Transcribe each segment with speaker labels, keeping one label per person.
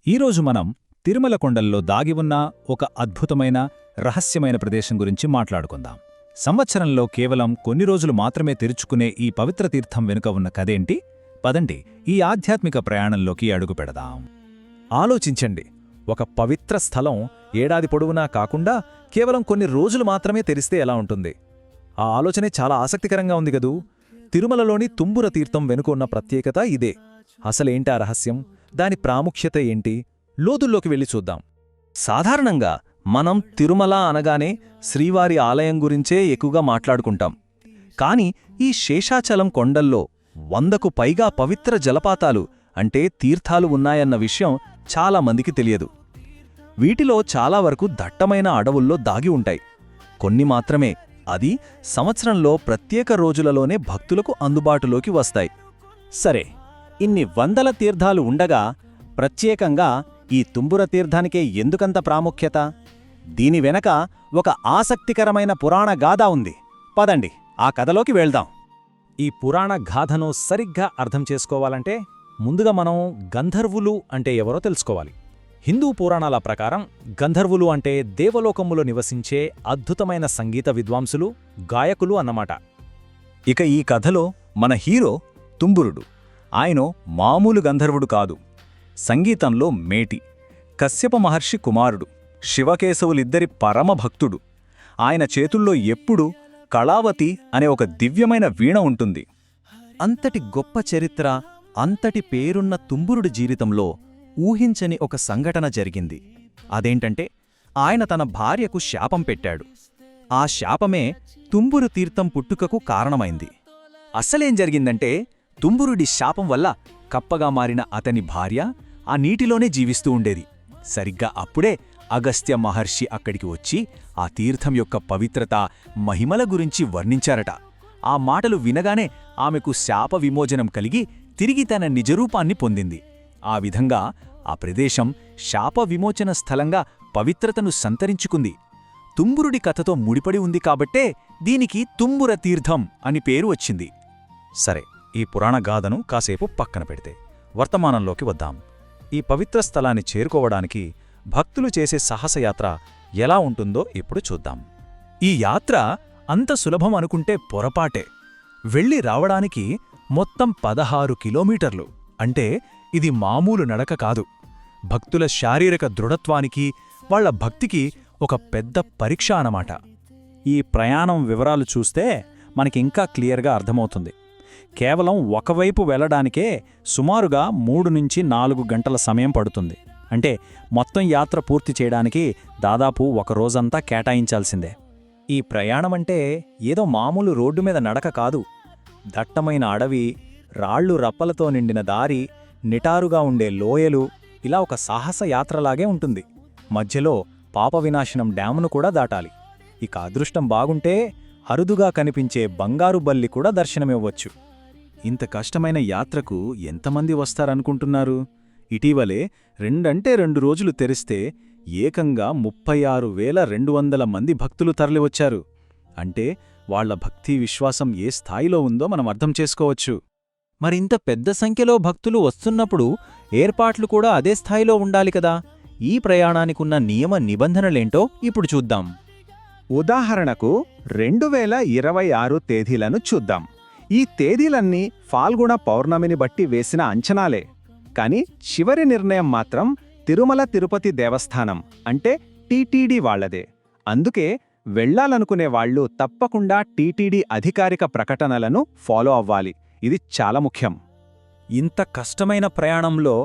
Speaker 1: ఈరోజు మనం తిరుమల కొండల్లో దాగి ఉన్న ఒక అద్భుతమైన రహస్యమైన ప్రదేశం గురించి మాట్లాడుకుందాం. సంవత్సరంలో కేవలం కొన్ని రోజులు మాత్రమే తెరుచుకునే ఈ పవిత్ర తీర్థం వెనుక ఉన్న కథేంటి? పదండి ఈ ఆధ్యాత్మిక ప్రయాణంలోకి అడుగుపెడదాం.
Speaker 2: ఆలోచించండి, ఒక పవిత్ర స్థలం ఏడాది పొడవునా కాకుండా కేవలం కొన్ని రోజులు మాత్రమే తెరిస్తే ఎలా ఉంటుంది? ఆ ఆలోచనే చాలా ఆసక్తికరంగా ఉంది గదూ. తిరుమలలోని తుంబుర తీర్థం వెనుక ఉన్న ప్రత్యేకత ఇదే. అసలేంటా రహస్యం? దాని ప్రాముఖ్యత ఏంటి? లోతుల్లోకి వెళ్ళి చూద్దాం. సాధారణంగా మనం తిరుమల అనగానే శ్రీవారి ఆలయం గురించే ఎక్కువగా మాట్లాడుకుంటాం. కాని ఈ శేషాచలం కొండల్లో 100కు పైగా పవిత్ర జలపాతాలు అంటే తీర్థాలు ఉన్నాయన్న విషయం చాలామందికి తెలియదు. వీటిలో చాలా వరకు దట్టమైన అడవుల్లో దాగి ఉంటాయి. కొన్ని మాత్రమే అది సంవత్సరంలో ప్రత్యేక రోజులలోనే భక్తులకు అందుబాటులోకి వస్తాయి.
Speaker 1: సరే, ఇన్ని వందల తీర్థాలు ఉండగా ప్రత్యేకంగా ఈ తుంబుర తీర్థానికే ఎందుకంత ప్రాముఖ్యత? దీని వెనక ఒక ఆసక్తికరమైన పురాణ గాథ ఉంది. పదండి ఆ కథలోకి వెళ్దాం.
Speaker 2: ఈ పురాణ గాథను సరిగ్గా అర్థం చేసుకోవాలంటే ముందుగా మనం గంధర్వులు అంటే ఎవరో తెలుసుకోవాలి. హిందూ పురాణాల ప్రకారం గంధర్వులు అంటే దేవలోకములో నివసించే అద్భుతమైన సంగీత విద్వాంసులు, గాయకులు అన్నమాట.
Speaker 1: ఇక ఈ కథలో మన హీరో తుంబురుడు. ఆయన మామూలు గంధర్వుడు కాదు. సంగీతంలో మేటి, కశ్యప మహర్షి కుమారుడు, శివకేశవులిద్దరి పరమభక్తుడు. ఆయన చేతుల్లో ఎప్పుడూ కళావతి అనే ఒక దివ్యమైన వీణ ఉంటుంది.
Speaker 2: అంతటి గొప్ప చరిత్ర, అంతటి పేరున్న తుంబురుడి జీవితంలో ఊహించని ఒక సంఘటన జరిగింది. అదేంటంటే ఆయన తన భార్యకు శాపం పెట్టాడు. ఆ శాపమే తుంబురు తీర్థం పుట్టుకకు కారణమైంది. అసలేం జరిగిందంటే తుంబురుడి శాపం వల్ల కప్పగా మారిన అతని భార్య ఆ నీటిలోనే జీవిస్తూ ఉండేది. సరిగ్గా అప్పుడే అగస్త్య మహర్షి అక్కడికి వచ్చి ఆ తీర్థం యొక్క పవిత్రత, మహిమల గురించి వర్ణించారట. ఆ మాటలు వినగానే ఆమెకు శాప విమోచనం కలిగి తిరిగి తన నిజరూపాన్ని పొందింది. ఆ విధంగా ఆ ప్రదేశం శాప విమోచన స్థలంగా పవిత్రతను సంతరించుకుంది. తుంబురుడి కథతో ముడిపడి ఉంది కాబట్టే దీనికి తుంబుర తీర్థం అని పేరు వచ్చింది. సరే, ఈ పురాణ గాథను కాసేపు పక్కన పెడితే వర్తమానంలోకి వద్దాం. ఈ పవిత్ర స్థలాన్ని చేరుకోవడానికి భక్తులు చేసే సాహసయాత్ర ఎలా ఉంటుందో ఇప్పుడు చూద్దాం. ఈ యాత్ర అంత సులభం అనుకుంటే పొరపాటే. వెళ్ళి రావడానికి మొత్తం 16 కిలోమీటర్లు. అంటే ఇది మామూలు నడక కాదు. భక్తుల శారీరక దృఢత్వానికి, వాళ్ల భక్తికి ఒక పెద్ద పరీక్ష అన్నమాట.
Speaker 1: ఈ ప్రయాణం వివరాలు చూస్తే మనకింకా క్లియర్గా అర్థమవుతుంది. కేవలం ఒకవైపు వెళ్లడానికే సుమారుగా 3 నుంచి 4 గంటల సమయం పడుతుంది. అంటే మొత్తం యాత్ర పూర్తి చేయడానికి దాదాపు ఒక రోజంతా కేటాయించాల్సిందే.
Speaker 2: ఈ ప్రయాణమంటే ఏదో మామూలు రోడ్డు మీద నడక కాదు. దట్టమైన అడవి, రాళ్ళు రప్పలతో నిండిన దారి, నిటారుగా ఉండే లోయలు, ఇలా ఒక సాహస యాత్రలాగే ఉంటుంది. మధ్యలో పాపవినాశనం డ్యామును కూడా దాటాలి. ఇక అదృష్టం బాగుంటే అరుదుగా కనిపించే బంగారు బల్లి కూడా దర్శనమివ్వచ్చు.
Speaker 1: ఇంత కష్టమైన యాత్రకు ఎంతమంది వస్తారనుకుంటున్నారు? ఇటీవలే 2 రోజులు తెరిస్తే ఏకంగా 36,200 మంది భక్తులు తరలివచ్చారు. అంటే వాళ్ల భక్తి విశ్వాసం ఏ స్థాయిలో ఉందో మనం అర్థం చేసుకోవచ్చు.
Speaker 2: మరింత పెద్ద సంఖ్యలో భక్తులు వస్తున్నప్పుడు ఏర్పాట్లు కూడా అదే స్థాయిలో ఉండాలి కదా. ఈ ప్రయాణానికున్న నియమ నిబంధనలేంటో ఇప్పుడు చూద్దాం.
Speaker 3: ఉదాహరణకు 2026 తేదీలను చూద్దాం. ఈ తేదీలన్నీ ఫాల్గుణ పౌర్ణమిని బట్టి వేసిన అంచనాలే. కాని చివరి నిర్ణయం మాత్రం తిరుమల తిరుపతి దేవస్థానం అంటే టీటీడీ వాళ్లదే. అందుకే వెళ్లాలనుకునే వాళ్లు తప్పకుండా టీటీడీ అధికారిక ప్రకటనలను ఫాలో అవ్వాలి. ఇది చాలా ముఖ్యం.
Speaker 2: ఇంత కష్టమైన ప్రయాణంలో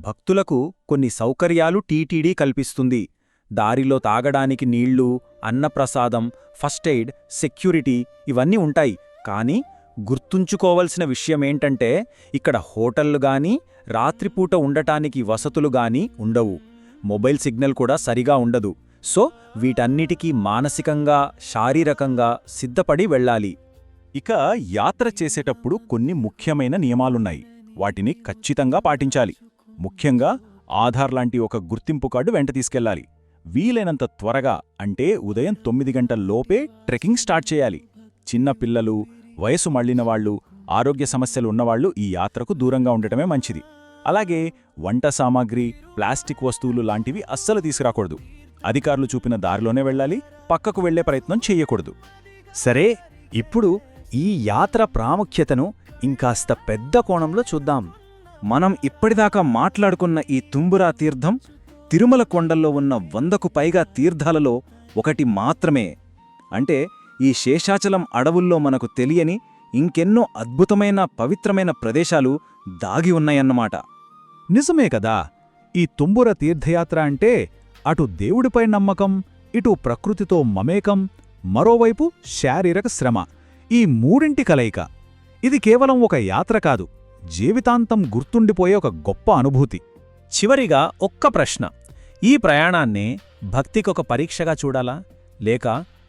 Speaker 2: భక్తులకు కొన్ని సౌకర్యాలు టీటీడీ కల్పిస్తుంది. దారిలో తాగడానికి నీళ్లు, అన్నప్రసాదం, ఫస్ట్ ఎయిడ్, సెక్యూరిటీ ఇవన్నీ ఉంటాయి. కానీ గుర్తుంచుకోవలసిన విషయమేంటంటే ఇక్కడ హోటళ్లు గానీ, రాత్రిపూట ఉండటానికి వసతులు గానీ ఉండవు. మొబైల్ సిగ్నల్ కూడా సరిగా ఉండదు. సో వీటన్నిటికీ మానసికంగా, శారీరకంగా సిద్ధపడి వెళ్ళాలి.
Speaker 1: ఇక యాత్ర చేసేటప్పుడు కొన్ని ముఖ్యమైన నియమాలున్నాయి. వాటిని ఖచ్చితంగా పాటించాలి. ముఖ్యంగా ఆధార్ లాంటి ఒక గుర్తింపు కార్డు వెంట తీసుకెళ్లాలి. వీలైనంత త్వరగా అంటే ఉదయం 9 గంటల్లోపే ట్రెక్కింగ్ స్టార్ట్ చేయాలి. చిన్న పిల్లలు, వయసు మళ్లినవాళ్లు, ఆరోగ్య సమస్యలు ఉన్నవాళ్లు ఈ యాత్రకు దూరంగా ఉండటమే మంచిది. అలాగే వంట సామాగ్రి, ప్లాస్టిక్ వస్తువులు లాంటివి అస్సలు తీసుకురాకూడదు. అధికారులు చూపిన దారిలోనే వెళ్ళాలి, పక్కకు వెళ్లే ప్రయత్నం చెయ్యకూడదు.
Speaker 2: సరే, ఇప్పుడు ఈ యాత్ర ప్రాముఖ్యతను ఇంకాస్త పెద్ద కోణంలో చూద్దాం. మనం ఇప్పటిదాకా మాట్లాడుకున్న ఈ తుంబురా తీర్థం తిరుమల కొండల్లో ఉన్న 100కు పైగా తీర్థాలలో ఒకటి మాత్రమే. అంటే ఈ శేషాచలం అడవుల్లో మనకు తెలియని ఇంకెన్నో అద్భుతమైన పవిత్రమైన ప్రదేశాలు దాగి ఉన్నాయన్నమాట.
Speaker 1: నిజమే కదా. ఈ తుంబుర తీర్థయాత్ర అంటే అటు దేవుడిపై నమ్మకం, ఇటు ప్రకృతితో మమేకం, మరోవైపు శారీరక శ్రమ, ఈ మూడింటి కలయిక. ఇది కేవలం ఒక యాత్ర కాదు, జీవితాంతం గుర్తుండిపోయే ఒక గొప్ప అనుభూతి.
Speaker 2: చివరిగా ఒక్క ప్రశ్న: ఈ ప్రయాణాన్నే భక్తికొక పరీక్షగా చూడాలా, లేక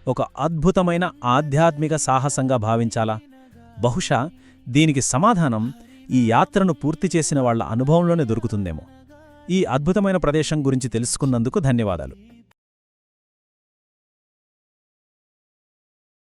Speaker 2: ఒక అద్భుతమైన ఆధ్యాత్మిక సాహసంగా భావించాలా? బహుశా దీనికి సమాధానం ఈ యాత్రను పూర్తి చేసిన వాళ్ల అనుభవంలోనే దొరుకుతుందేమో. ఈ అద్భుతమైన ప్రదేశం గురించి తెలుసుకున్నందుకు ధన్యవాదాలు.